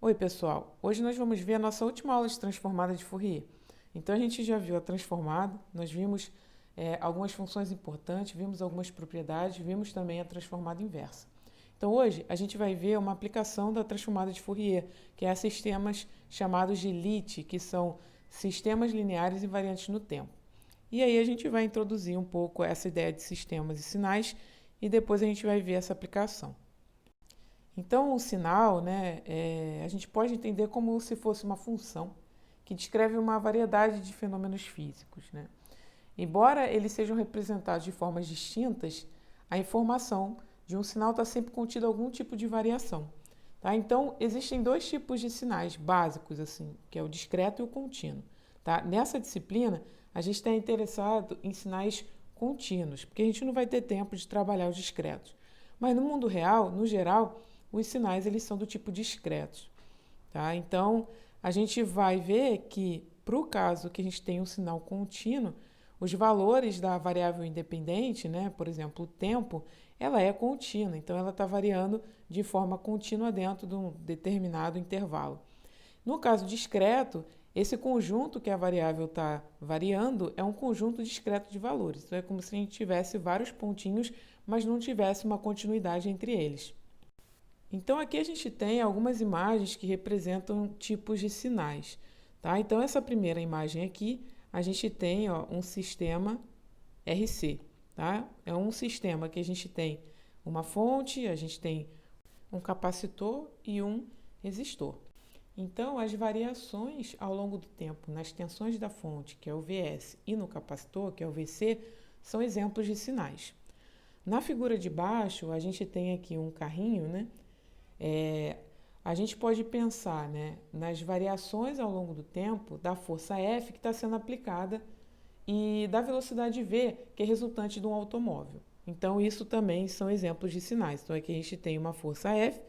Oi, pessoal. Hoje nós vamos ver a nossa última aula de transformada de Fourier. Então, a gente já viu a transformada, nós vimos algumas funções importantes, vimos algumas propriedades, vimos também a transformada inversa. Então, hoje a gente vai ver uma aplicação da transformada de Fourier, que é a sistemas chamados de LIT, que são sistemas lineares invariantes no tempo. E aí a gente vai introduzir um pouco essa ideia de sistemas e sinais e depois a gente vai ver essa aplicação. Então, o sinal, né, a gente pode entender como se fosse uma função que descreve uma variedade de fenômenos físicos, né? Embora eles sejam representados de formas distintas, a informação de um sinal está sempre contida algum tipo de variação. Tá? Então, existem dois tipos de sinais básicos, assim, que é o discreto e o contínuo. Tá? Nessa disciplina, a gente está interessado em sinais contínuos, porque a gente não vai ter tempo de trabalhar os discretos. Mas no mundo real, no geral, os sinais eles são do tipo discretos. Tá? Então, a gente vai ver que, para o caso que a gente tem um sinal contínuo, os valores da variável independente, né, por exemplo, o tempo, ela é contínua, então ela está variando de forma contínua dentro de um determinado intervalo. No caso discreto, esse conjunto que a variável está variando é um conjunto discreto de valores. Então é como se a gente tivesse vários pontinhos, mas não tivesse uma continuidade entre eles. Então aqui a gente tem algumas imagens que representam tipos de sinais. Tá? Então essa primeira imagem aqui, a gente tem um sistema RC. Tá? É um sistema que a gente tem uma fonte, a gente tem um capacitor e um resistor. Então, as variações ao longo do tempo nas tensões da fonte, que é o Vs, e no capacitor, que é o Vc, são exemplos de sinais. Na figura de baixo, a gente tem aqui um carrinho, né? A gente pode pensar, né, nas variações ao longo do tempo da força F que está sendo aplicada e da velocidade V, que é resultante de um automóvel. Então, isso também são exemplos de sinais. Então, aqui a gente tem uma força F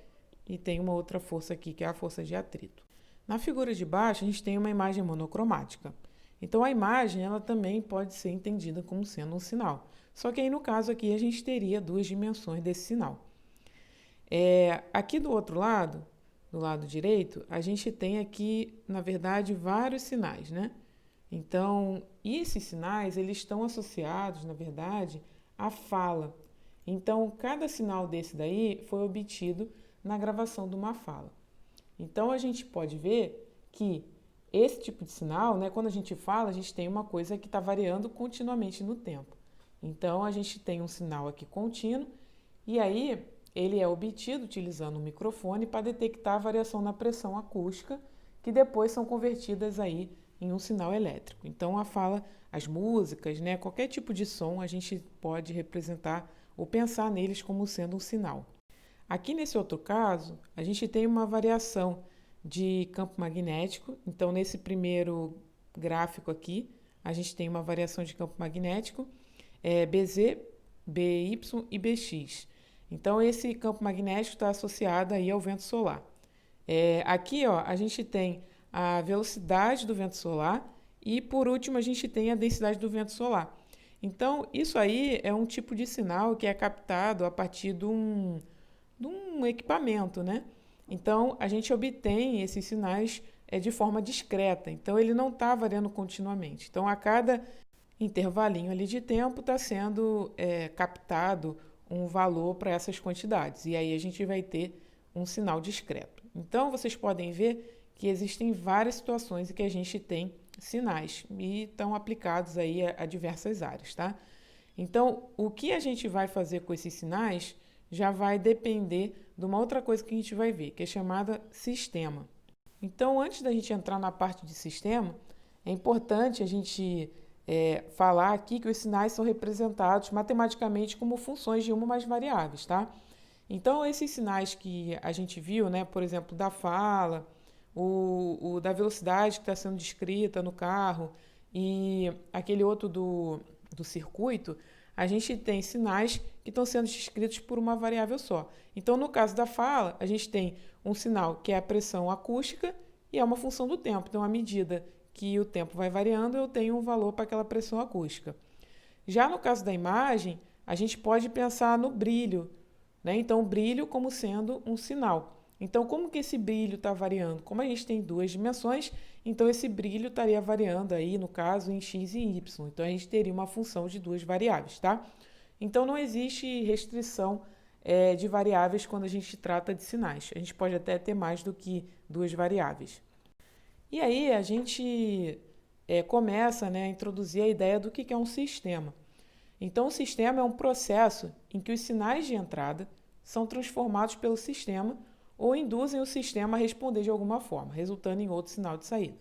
e tem uma outra força aqui, que é a força de atrito. Na figura de baixo, a gente tem uma imagem monocromática. Então, a imagem ela também pode ser entendida como sendo um sinal. Só que aí, no caso aqui, a gente teria duas dimensões desse sinal. Aqui do lado direito, a gente tem aqui, na verdade, vários sinais, né? Então, esses sinais, eles estão associados, na verdade, à fala. Então, cada sinal desse daí foi obtido na gravação de uma fala. Então, a gente pode ver que esse tipo de sinal, né, quando a gente fala, a gente tem uma coisa que está variando continuamente no tempo. Então, a gente tem um sinal aqui contínuo e aí ele é obtido utilizando um microfone para detectar a variação na pressão acústica, que depois são convertidas aí em um sinal elétrico. Então, a fala, as músicas, né, qualquer tipo de som, a gente pode representar ou pensar neles como sendo um sinal. Aqui nesse outro caso, a gente tem uma variação de campo magnético. Então, nesse primeiro gráfico aqui, a gente tem uma variação de campo magnético, BZ, BY e BX. Então, esse campo magnético está associado aí ao vento solar. Aqui, a gente tem a velocidade do vento solar e, por último, a gente tem a densidade do vento solar. Então, isso aí é um tipo de sinal que é captado a partir de um equipamento, né? Então, a gente obtém esses sinais de forma discreta. Então, ele não está variando continuamente. Então, a cada intervalinho ali de tempo está sendo captado um valor para essas quantidades. E aí a gente vai ter um sinal discreto. Então, vocês podem ver que existem várias situações em que a gente tem sinais e estão aplicados aí a diversas áreas, tá? Então, o que a gente vai fazer com esses sinais já vai depender de uma outra coisa que a gente vai ver, que é chamada sistema. Então, antes da gente entrar na parte de sistema, é importante a gente falar aqui que os sinais são representados matematicamente como funções de uma ou mais variáveis, tá? Então, esses sinais que a gente viu, né, por exemplo, da fala, o da velocidade que está sendo descrita no carro e aquele outro do circuito, a gente tem sinais que estão sendo descritos por uma variável só. Então, no caso da fala, a gente tem um sinal que é a pressão acústica e é uma função do tempo. Então, à medida que o tempo vai variando, eu tenho um valor para aquela pressão acústica. Já no caso da imagem, a gente pode pensar no brilho, né? Então, o brilho como sendo um sinal. Então, como que esse brilho está variando? Como a gente tem duas dimensões, então esse brilho estaria variando aí, no caso, em x e em y. Então, a gente teria uma função de duas variáveis, tá? Então, não existe restrição de variáveis quando a gente trata de sinais. A gente pode até ter mais do que duas variáveis. E aí, a gente começa, né, a introduzir a ideia do que é um sistema. Então, o sistema é um processo em que os sinais de entrada são transformados pelo sistema ou induzem o sistema a responder de alguma forma, resultando em outro sinal de saída.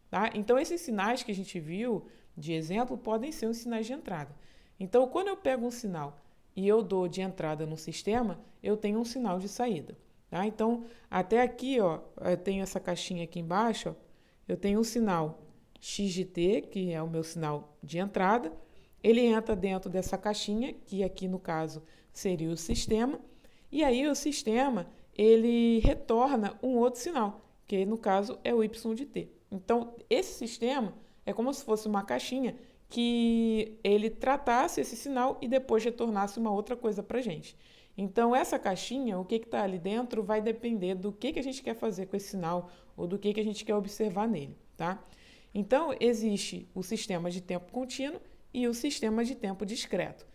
Tá? Então, esses sinais que a gente viu de exemplo podem ser os sinais de entrada. Então, quando eu pego um sinal e eu dou de entrada no sistema, eu tenho um sinal de saída. Tá? Então, até aqui, ó, eu tenho essa caixinha aqui embaixo, ó, eu tenho um sinal x de t, que é o meu sinal de entrada. Ele entra dentro dessa caixinha, que aqui no caso seria o sistema, e aí o sistema ele retorna um outro sinal, que no caso é o y de t. Então, esse sistema é como se fosse uma caixinha que ele tratasse esse sinal e depois retornasse uma outra coisa para a gente. Então, essa caixinha, o que está ali dentro, vai depender do que a gente quer fazer com esse sinal ou do que a gente quer observar nele, tá? Então, existe o sistema de tempo contínuo e o sistema de tempo discreto.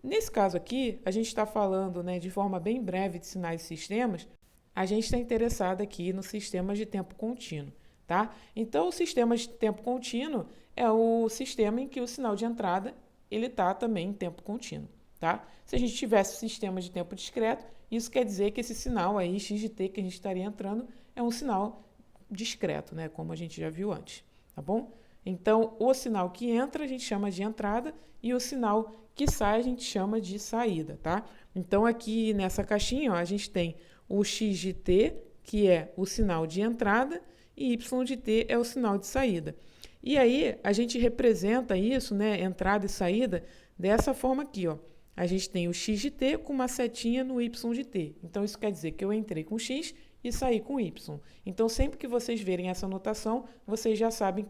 Nesse caso aqui, a gente está falando, né, de forma bem breve de sinais e sistemas, a gente está interessado aqui no sistema de tempo contínuo, tá? Então, o sistema de tempo contínuo é o sistema em que o sinal de entrada ele está também em tempo contínuo, tá? Se a gente tivesse o sistema de tempo discreto, isso quer dizer que esse sinal aí, x de t, que a gente estaria entrando, é um sinal discreto, né, como a gente já viu antes, tá bom? Então, o sinal que entra a gente chama de entrada e o sinal que sai a gente chama de saída, tá? Então, aqui nessa caixinha, ó, a gente tem o x de t, que é o sinal de entrada, e y de t é o sinal de saída. E aí, a gente representa isso, né, entrada e saída, dessa forma aqui, ó. A gente tem o x de t com uma setinha no y de t. Então, isso quer dizer que eu entrei com x e sair com y. Então, sempre que vocês verem essa notação, vocês já sabem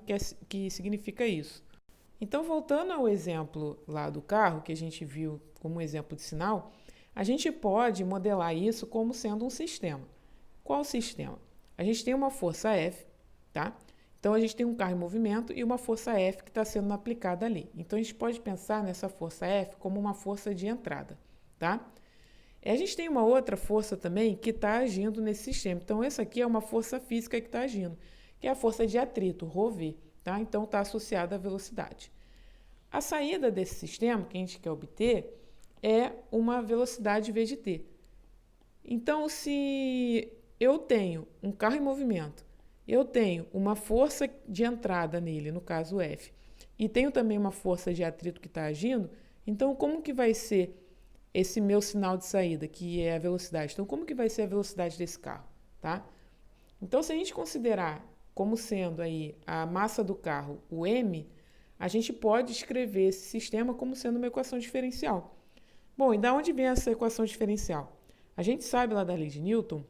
que significa isso. Então, voltando ao exemplo lá do carro, que a gente viu como exemplo de sinal, a gente pode modelar isso como sendo um sistema. Qual sistema? A gente tem uma força F, tá? Então, a gente tem um carro em movimento e uma força F que está sendo aplicada ali. Então, a gente pode pensar nessa força F como uma força de entrada, tá? A gente tem uma outra força também que está agindo nesse sistema. Então, essa aqui é uma força física que está agindo, que é a força de atrito, ρV, tá? Então, está associada à velocidade. A saída desse sistema, que a gente quer obter, é uma velocidade v de t. Então, se eu tenho um carro em movimento, eu tenho uma força de entrada nele, no caso F, e tenho também uma força de atrito que está agindo, então como que vai ser esse meu sinal de saída, que é a velocidade? Então, como que vai ser a velocidade desse carro, tá? Então, se a gente considerar como sendo aí a massa do carro, o m, a gente pode escrever esse sistema como sendo uma equação diferencial. Bom, e da onde vem essa equação diferencial? A gente sabe lá da lei de Newton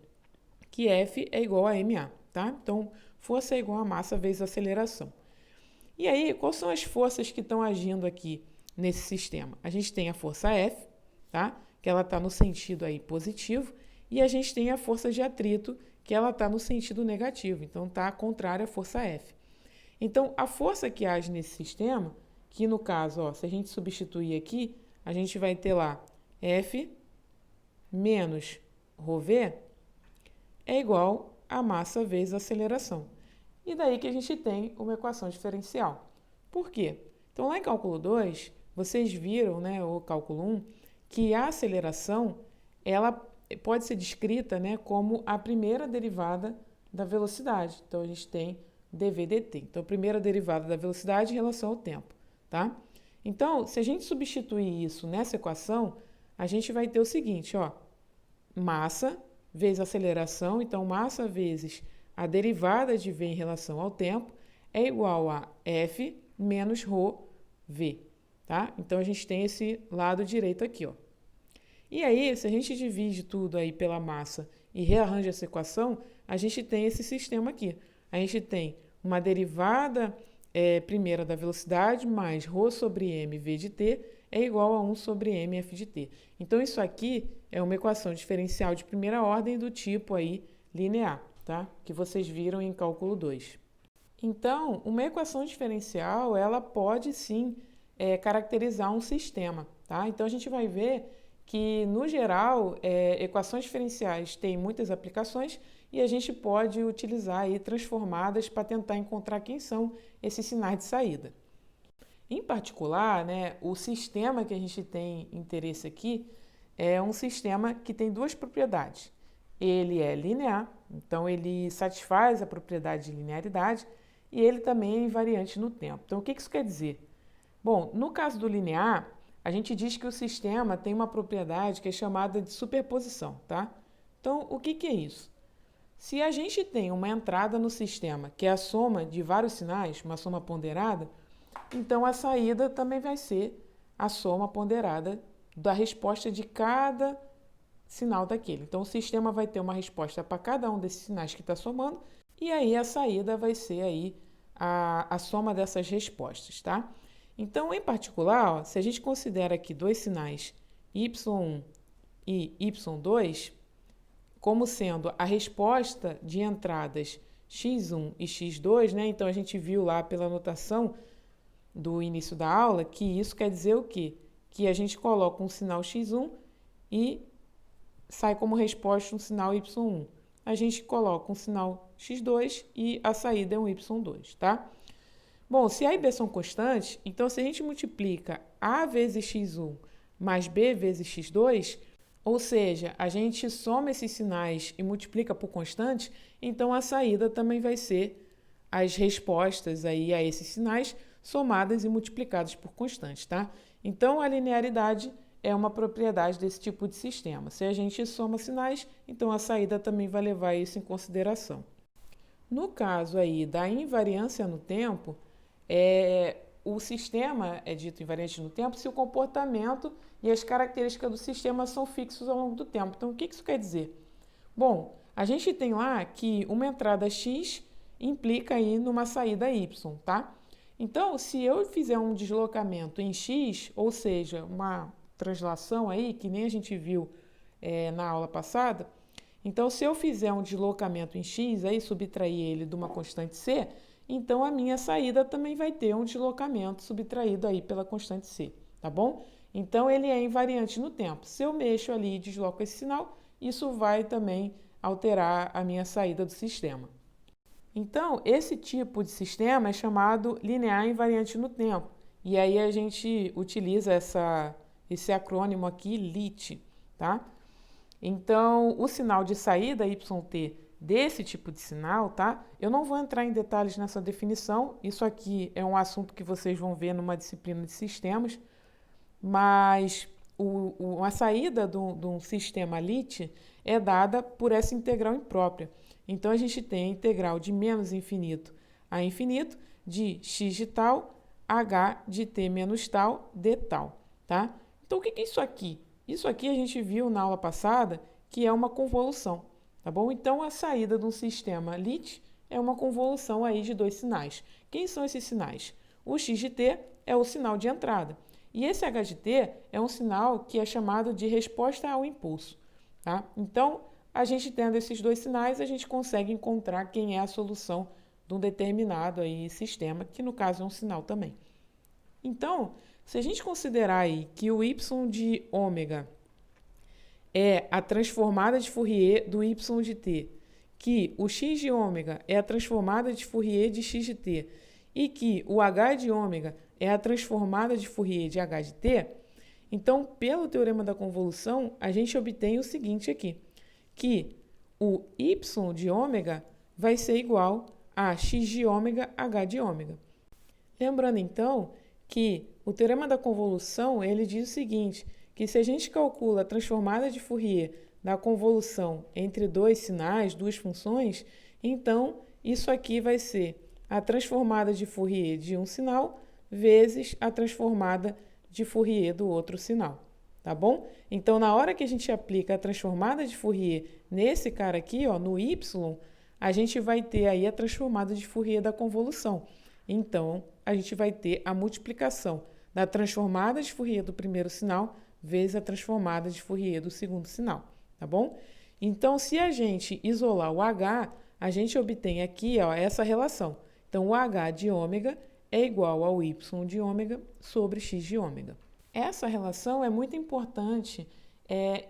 que F é igual a ma, tá? Então, força é igual a massa vezes aceleração. E aí, quais são as forças que estão agindo aqui nesse sistema? A gente tem a força F, tá? Que ela está no sentido aí positivo, e a gente tem a força de atrito, que ela está no sentido negativo, então está contrária à força F. Então, a força que age nesse sistema, que no caso, ó, se a gente substituir aqui, a gente vai ter lá F menos ρV é igual a massa vezes a aceleração. E daí que a gente tem uma equação diferencial. Por quê? Então, lá em cálculo 2, vocês viram, né, o cálculo 1, que a aceleração ela pode ser descrita, né, como a primeira derivada da velocidade. Então, a gente tem dv dt. Então, a primeira derivada da velocidade em relação ao tempo, tá? Então, se a gente substituir isso nessa equação, a gente vai ter o seguinte, ó, massa vezes aceleração, então massa vezes a derivada de v em relação ao tempo é igual a F menos ρv, tá? Então, a gente tem esse lado direito aqui, ó. E aí, se a gente divide tudo aí pela massa e rearranja essa equação, a gente tem esse sistema aqui. A gente tem uma derivada primeira da velocidade mais ρ sobre m v de t é igual a 1 sobre mf de t. Então, isso aqui é uma equação diferencial de primeira ordem do tipo aí linear, tá? Que vocês viram em cálculo 2. Então, uma equação diferencial, ela pode sim caracterizar um sistema, tá? Então, a gente vai ver que, no geral, equações diferenciais têm muitas aplicações e a gente pode utilizar aí transformadas para tentar encontrar quem são esses sinais de saída. Em particular, né, o sistema que a gente tem interesse aqui é um sistema que tem duas propriedades. Ele é linear, então ele satisfaz a propriedade de linearidade, e ele também é invariante no tempo. Então, o que isso quer dizer? Bom, no caso do linear, a gente diz que o sistema tem uma propriedade que é chamada de superposição, tá? Então, o que é isso? Se a gente tem uma entrada no sistema que é a soma de vários sinais, uma soma ponderada, então a saída também vai ser a soma ponderada da resposta de cada sinal daquele. Então, o sistema vai ter uma resposta para cada um desses sinais que está somando, e aí a saída vai ser aí a soma dessas respostas, tá? Então, em particular, ó, se a gente considera aqui dois sinais y1 e y2 como sendo a resposta de entradas x1 e x2, né? Então, a gente viu lá pela notação do início da aula que isso quer dizer o quê? Que a gente coloca um sinal x1 e sai como resposta um sinal y1. A gente coloca um sinal x2 e a saída é um y2, tá? Bom, se A e B são constantes, então se a gente multiplica A vezes x1 mais B vezes x2, ou seja, a gente soma esses sinais e multiplica por constante, então a saída também vai ser as respostas aí a esses sinais somadas e multiplicadas por constantes, tá? Então, a linearidade é uma propriedade desse tipo de sistema. Se a gente soma sinais, então a saída também vai levar isso em consideração. No caso aí da invariância no tempo, o sistema é dito invariante no tempo se o comportamento e as características do sistema são fixos ao longo do tempo. Então, o que isso quer dizer? Bom, a gente tem lá que uma entrada x implica aí numa saída y, tá? Então, se eu fizer um deslocamento em x, ou seja, uma translação aí, que nem a gente viu na aula passada, então, se eu fizer um deslocamento em x, aí subtrair ele de uma constante c, então a minha saída também vai ter um deslocamento subtraído aí pela constante c, tá bom? Então, ele é invariante no tempo. Se eu mexo ali e desloco esse sinal, isso vai também alterar a minha saída do sistema. Então, esse tipo de sistema é chamado linear invariante no tempo. E aí a gente utiliza esse acrônimo aqui, LIT, tá? Então, o sinal de saída YT desse tipo de sinal, tá? Eu não vou entrar em detalhes nessa definição, isso aqui é um assunto que vocês vão ver numa disciplina de sistemas, mas a saída de um sistema LIT é dada por essa integral imprópria. Então, a gente tem a integral de menos infinito a infinito de x de tal, h de t menos tal, d tal, tá? Então, o que é isso aqui? Isso aqui a gente viu na aula passada que é uma convolução, tá bom? Então, a saída de um sistema LIT é uma convolução aí de dois sinais. Quem são esses sinais? O x de t é o sinal de entrada. E esse h de t é um sinal que é chamado de resposta ao impulso, tá? Então, a gente tendo esses dois sinais, a gente consegue encontrar quem é a solução de um determinado aí sistema, que no caso é um sinal também. Então, se a gente considerar aí que o y de ômega é a transformada de Fourier do y de t, que o x de ômega é a transformada de Fourier de x de t e que o h de ômega é a transformada de Fourier de h de t, então, pelo teorema da convolução, a gente obtém o seguinte aqui, que o y de ômega vai ser igual a x de ômega, h de ômega. Lembrando, então, que o teorema da convolução, ele diz o seguinte, que se a gente calcula a transformada de Fourier da convolução entre dois sinais, duas funções, então isso aqui vai ser a transformada de Fourier de um sinal vezes a transformada de Fourier do outro sinal, tá bom? Então, na hora que a gente aplica a transformada de Fourier nesse cara aqui, ó, no y, a gente vai ter aí a transformada de Fourier da convolução. Então, a gente vai ter a multiplicação da transformada de Fourier do primeiro sinal vezes a transformada de Fourier do segundo sinal, tá bom? Então, se a gente isolar o H, a gente obtém aqui, ó, essa relação. Então, o H de ômega é igual ao Y de ômega sobre X de ômega. Essa relação é muito importante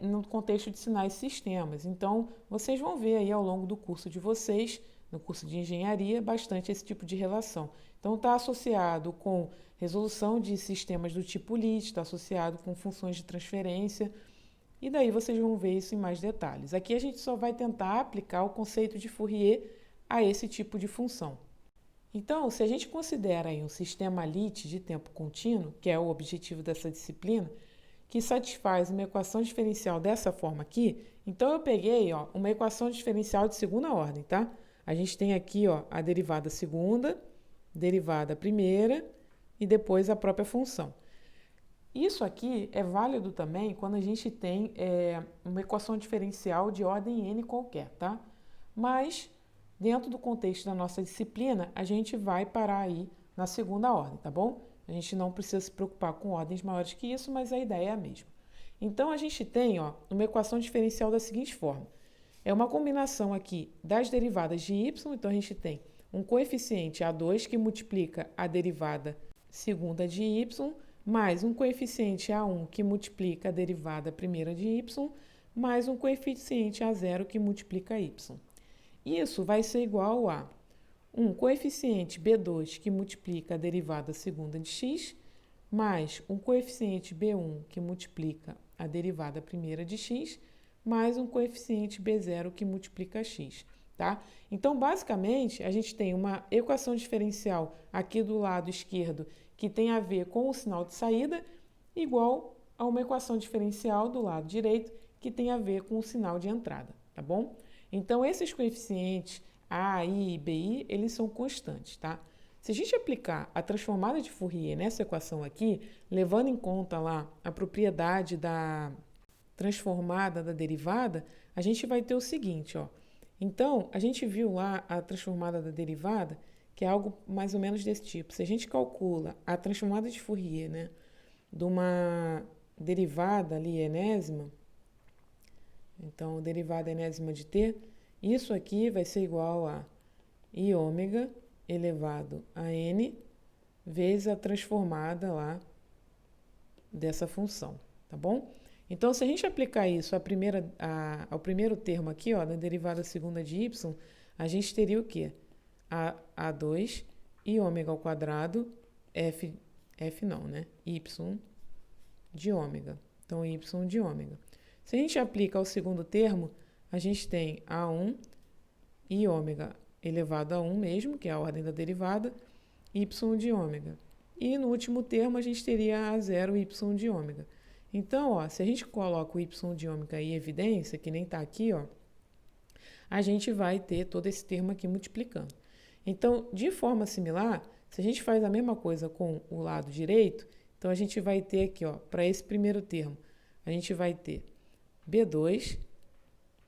no contexto de sinais e sistemas. Então, vocês vão ver aí ao longo do curso de vocês, no curso de engenharia, bastante esse tipo de relação. Então, está associado com resolução de sistemas do tipo Lie, está associado com funções de transferência, e daí vocês vão ver isso em mais detalhes. Aqui a gente só vai tentar aplicar o conceito de Fourier a esse tipo de função. Então, se a gente considera aí um sistema Lie de tempo contínuo, que é o objetivo dessa disciplina, que satisfaz uma equação diferencial dessa forma aqui, então eu peguei, ó, uma equação diferencial de segunda ordem, tá? A gente tem aqui, ó, a derivada segunda, derivada primeira e depois a própria função. Isso aqui é válido também quando a gente tem uma equação diferencial de ordem n qualquer, tá? Mas, dentro do contexto da nossa disciplina, a gente vai parar aí na segunda ordem, tá bom? A gente não precisa se preocupar com ordens maiores que isso, mas a ideia é a mesma. Então, a gente tem, ó, uma equação diferencial da seguinte forma. É uma combinação aqui das derivadas de y, então a gente tem um coeficiente A2 que multiplica a derivada segunda de y, mais um coeficiente A1 que multiplica a derivada primeira de y, mais um coeficiente A0 que multiplica y. Isso vai ser igual a um coeficiente B2 que multiplica a derivada segunda de x, mais um coeficiente B1 que multiplica a derivada primeira de x, mais um coeficiente B0 que multiplica x, tá? Então, basicamente, a gente tem uma equação diferencial aqui do lado esquerdo que tem a ver com o sinal de saída, igual a uma equação diferencial do lado direito que tem a ver com o sinal de entrada, tá bom? Então, esses coeficientes A, I e BI, eles são constantes, tá? Se a gente aplicar a transformada de Fourier nessa equação aqui, levando em conta lá a propriedade da transformada da derivada, a gente vai ter o seguinte, ó. Então, a gente viu lá a transformada da derivada, que é algo mais ou menos desse tipo. Se a gente calcula a transformada de Fourier, né, de uma derivada ali enésima, então, derivada enésima de t, isso aqui vai ser igual a i ômega elevado a n vezes a transformada lá dessa função, tá bom? Então, se a gente aplicar isso ao primeiro termo aqui, ó, da derivada segunda de y, a gente teria o quê? A2 i ômega ao quadrado, f não, né? Y de ômega. Então, y de ômega. Se a gente aplica ao segundo termo, a gente tem A1 i ômega elevado a 1 mesmo, que é a ordem da derivada, y de ômega. E no último termo, a gente teria A0 y de ômega. Então, ó, se a gente coloca o y de ômega em evidência, que nem está aqui, ó, a gente vai ter todo esse termo aqui multiplicando. Então, de forma similar, se a gente faz a mesma coisa com o lado direito, então a gente vai ter aqui, ó, para esse primeiro termo, a gente vai ter B2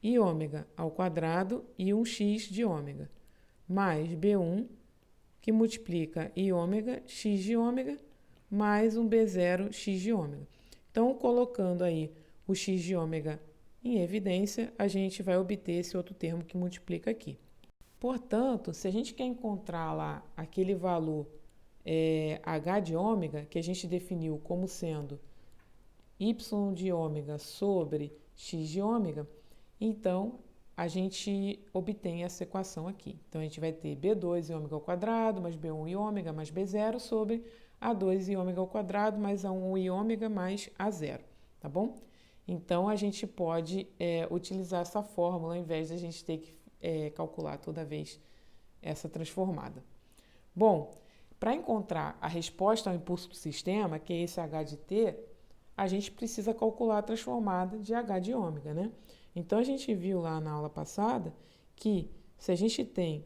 i ômega ao quadrado e 1x de ômega, mais B1, que multiplica i ômega, x de ômega, mais um B0, x de ômega. Então, colocando aí o x de ômega em evidência, a gente vai obter esse outro termo que multiplica aqui. Portanto, se a gente quer encontrar lá aquele valor h de ômega, que a gente definiu como sendo y de ômega sobre x de ômega, então a gente obtém essa equação aqui. Então, a gente vai ter B2 i ômega ao quadrado, mais B1 i ômega, mais B0, sobre A2 i ômega ao quadrado, mais A1 i ômega, mais A0, tá bom? Então, a gente pode utilizar essa fórmula, ao invés de a gente ter que calcular toda vez essa transformada. Bom, para encontrar a resposta ao impulso do sistema, que é esse H de t, a gente precisa calcular a transformada de H de ômega, né? Então, a gente viu lá na aula passada que se a gente tem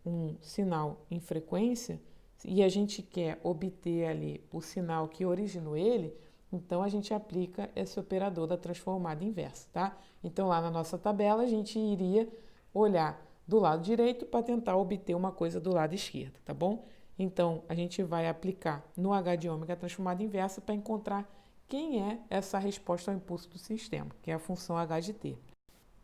um sinal em frequência e a gente quer obter ali o sinal que originou ele, então a gente aplica esse operador da transformada inversa, tá? Então, lá na nossa tabela, a gente iria olhar do lado direito para tentar obter uma coisa do lado esquerdo, tá bom? Então, a gente vai aplicar no h de ômega a transformada inversa para encontrar quem é essa resposta ao impulso do sistema, que é a função h de t.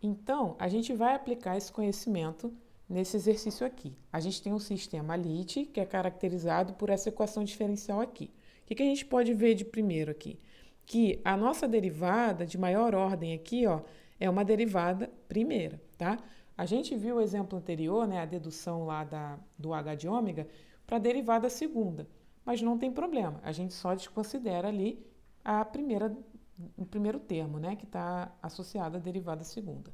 Então, a gente vai aplicar esse conhecimento nesse exercício aqui. A gente tem um sistema Lite, que é caracterizado por essa equação diferencial aqui. O que a gente pode ver de primeiro aqui? Que a nossa derivada de maior ordem aqui, ó, é uma derivada primeira, tá? A gente viu o exemplo anterior, né, a dedução lá do h de ômega, para a derivada segunda, mas não tem problema, a gente só desconsidera ali o primeiro termo, né, que está associado à derivada segunda.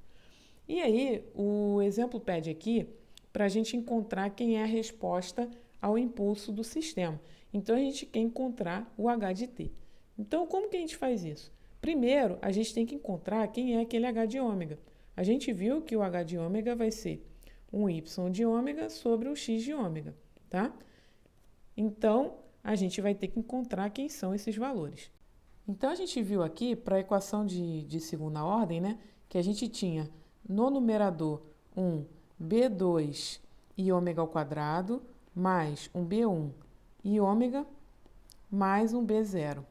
E aí, o exemplo pede aqui para a gente encontrar quem é a resposta ao impulso do sistema. Então, a gente quer encontrar o h de t. Então, como que a gente faz isso? Primeiro, a gente tem que encontrar quem é aquele h de ômega. A gente viu que o h de ômega vai ser um y de ômega sobre um x de ômega, tá? Então, a gente vai ter que encontrar quem são esses valores. Então, a gente viu aqui, para a equação de segunda ordem, né, que a gente tinha no numerador um b2 e ômega ao quadrado, mais um b1 e ômega, mais um b0,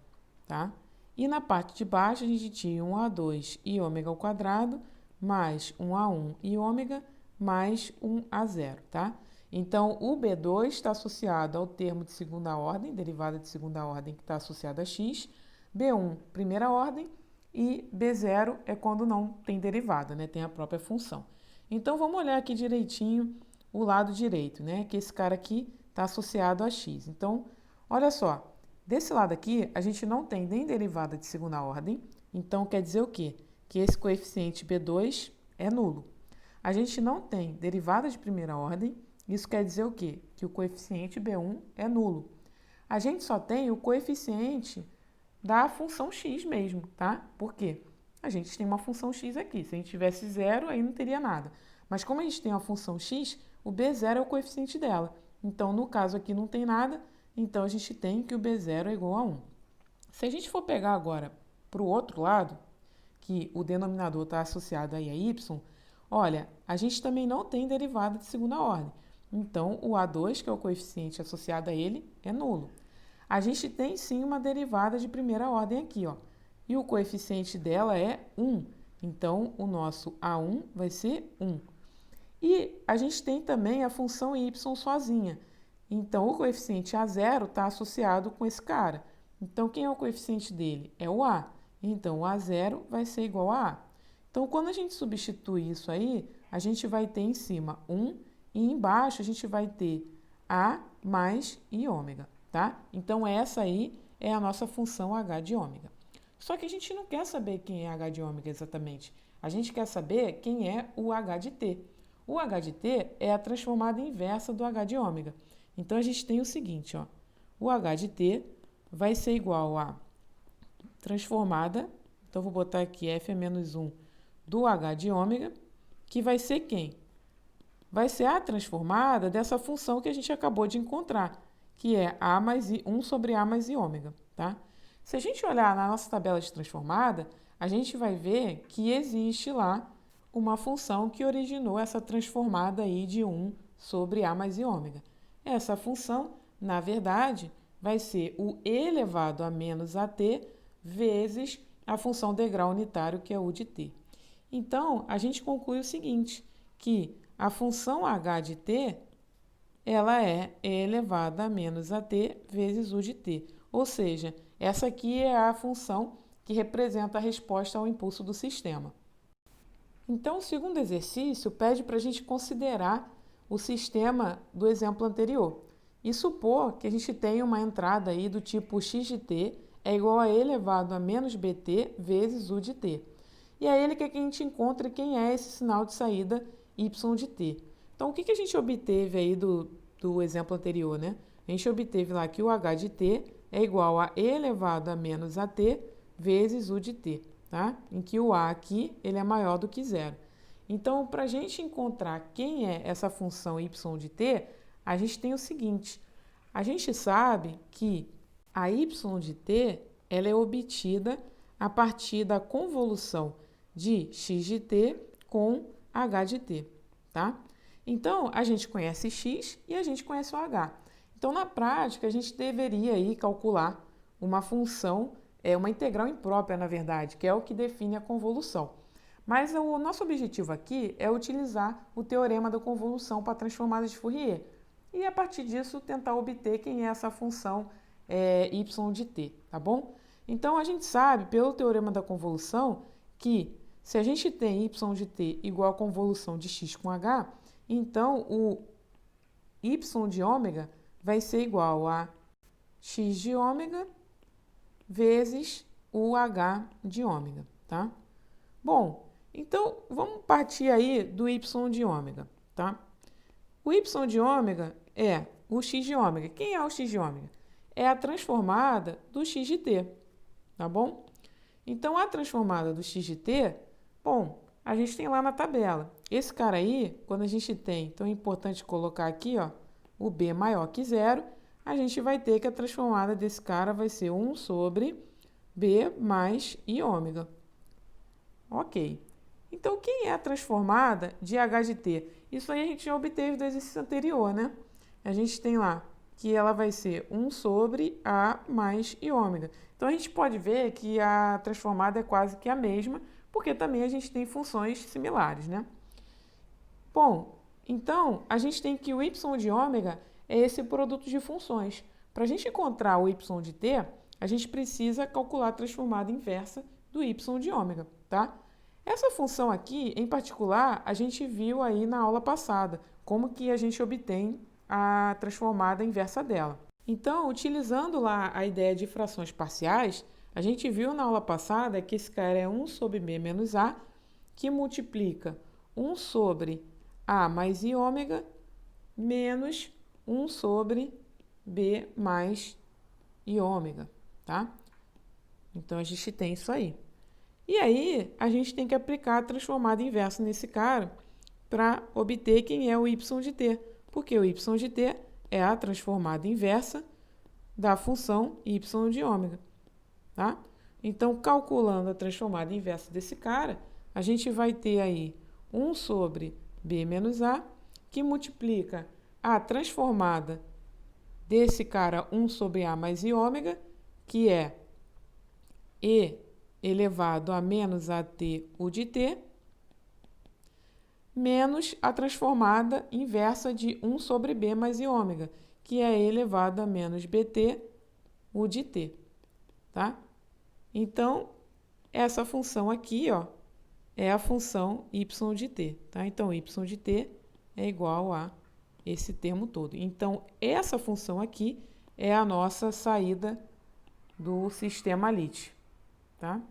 tá? E na parte de baixo, a gente tinha um a2 e ômega ao quadrado, mais um a1 e ômega, mais um a0, tá? Então, o b2 está associado ao termo de segunda ordem, derivada de segunda ordem que está associada a x, b1, primeira ordem, e b0 é quando não tem derivada, né? Tem a própria função. Então, vamos olhar aqui direitinho o lado direito, né? Que esse cara aqui está associado a x. Então, olha só, desse lado aqui, a gente não tem nem derivada de segunda ordem, então quer dizer o quê? Que esse coeficiente b2 é nulo. A gente não tem derivada de primeira ordem, isso quer dizer o quê? Que o coeficiente b1 é nulo. A gente só tem o coeficiente da função x mesmo, tá? Por quê? A gente tem uma função x aqui. Se a gente tivesse zero, aí não teria nada. Mas como a gente tem uma função x, o b0 é o coeficiente dela. Então, no caso aqui não tem nada, então a gente tem que o b0 é igual a 1. Se a gente for pegar agora para o outro lado, que o denominador está associado aí a y, olha, a gente também não tem derivada de segunda ordem. Então, o a2, que é o coeficiente associado a ele, é nulo. A gente tem sim uma derivada de primeira ordem aqui, ó. E o coeficiente dela é 1. Então, o nosso a1 vai ser 1. E a gente tem também a função y sozinha. Então, o coeficiente a0 está associado com esse cara. Então, quem é o coeficiente dele? É o a. Então, o a0 vai ser igual a a. Então, quando a gente substitui isso aí, a gente vai ter em cima 1 e embaixo a gente vai ter a mais e ômega. Tá? Então, essa aí é a nossa função h de ômega. Só que a gente não quer saber quem é h de ômega exatamente. A gente quer saber quem é o h de t. O h de t é a transformada inversa do h de ômega. Então, a gente tem o seguinte, ó. O h de t vai ser igual a transformada, então vou botar aqui f é menos 1 do h de ômega, que vai ser quem? Vai ser a transformada dessa função que a gente acabou de encontrar, que é a mais 1 sobre a mais i ômega, tá? Se a gente olhar na nossa tabela de transformada, a gente vai ver que existe lá uma função que originou essa transformada aí de 1 sobre a mais i ômega. Essa função, na verdade, vai ser o elevado a menos at vezes a função degrau unitário, que é u de t. Então, a gente conclui o seguinte, que a função h de t ela é e elevado a menos at vezes u de t. Ou seja, essa aqui é a função que representa a resposta ao impulso do sistema. Então, o segundo exercício pede para a gente considerar o sistema do exemplo anterior e supor que a gente tem uma entrada aí do tipo x de t é igual a e elevado a menos bt vezes u de t. E aí ele quer que a gente encontre quem é esse sinal de saída y de t. Então, o que a gente obteve aí do exemplo anterior, né? A gente obteve lá que o h de t é igual a e elevado a menos at vezes u de t, tá? Em que o a aqui ele é maior do que zero. Então, para a gente encontrar quem é essa função y de t, a gente tem o seguinte, a gente sabe que a y de t ela é obtida a partir da convolução de x de t com h de t, tá? Então, a gente conhece x e a gente conhece o h. Então, na prática, a gente deveria aí calcular uma função, uma integral imprópria, na verdade, que é o que define a convolução. Mas o nosso objetivo aqui é utilizar o teorema da convolução para transformadas de Fourier e, a partir disso, tentar obter quem é essa função y de t, tá bom? Então, a gente sabe, pelo teorema da convolução, que se a gente tem y de t igual a convolução de x com h, então o y de ômega vai ser igual a x de ômega vezes o h de ômega, tá? Bom, então vamos partir aí do y de ômega, tá? O y de ômega é o x de ômega. Quem é o x de ômega? É a transformada do x de t, tá bom? Então, a transformada do x de t, bom, a gente tem lá na tabela. Esse cara aí, quando a gente tem, então é importante colocar aqui, ó, o b maior que zero, a gente vai ter que a transformada desse cara vai ser 1 sobre b mais i ômega. Ok. Então, quem é a transformada de h de t? Isso aí a gente já obteve do exercício anterior, né? A gente tem lá que ela vai ser 1 sobre a mais i ômega. Então, a gente pode ver que a transformada é quase que a mesma, porque também a gente tem funções similares, né? Bom, então, a gente tem que o y de ômega é esse produto de funções. Para a gente encontrar o y de t, a gente precisa calcular a transformada inversa do y de ômega, tá? Essa função aqui, em particular, a gente viu aí na aula passada, como que a gente obtém a transformada inversa dela. Então, utilizando lá a ideia de frações parciais, a gente viu na aula passada que esse cara é 1 sobre b menos a, que multiplica 1 sobre a mais i ômega menos 1 sobre b mais i ômega, tá? Então, a gente tem isso aí. E aí, a gente tem que aplicar a transformada inversa nesse cara para obter quem é o y de t, porque o y de t é a transformada inversa da função y de ômega, tá? Então, calculando a transformada inversa desse cara, a gente vai ter aí 1 sobre b menos a, que multiplica a transformada desse cara 1 sobre a mais i ômega, que é e elevado a menos at u de t, menos a transformada inversa de 1 sobre b mais i ômega, que é e elevado a menos bt u de t, tá? Então, essa função aqui, ó, é a função y de t, tá? Então, y de t é igual a esse termo todo. Então, essa função aqui é a nossa saída do sistema Lite, tá?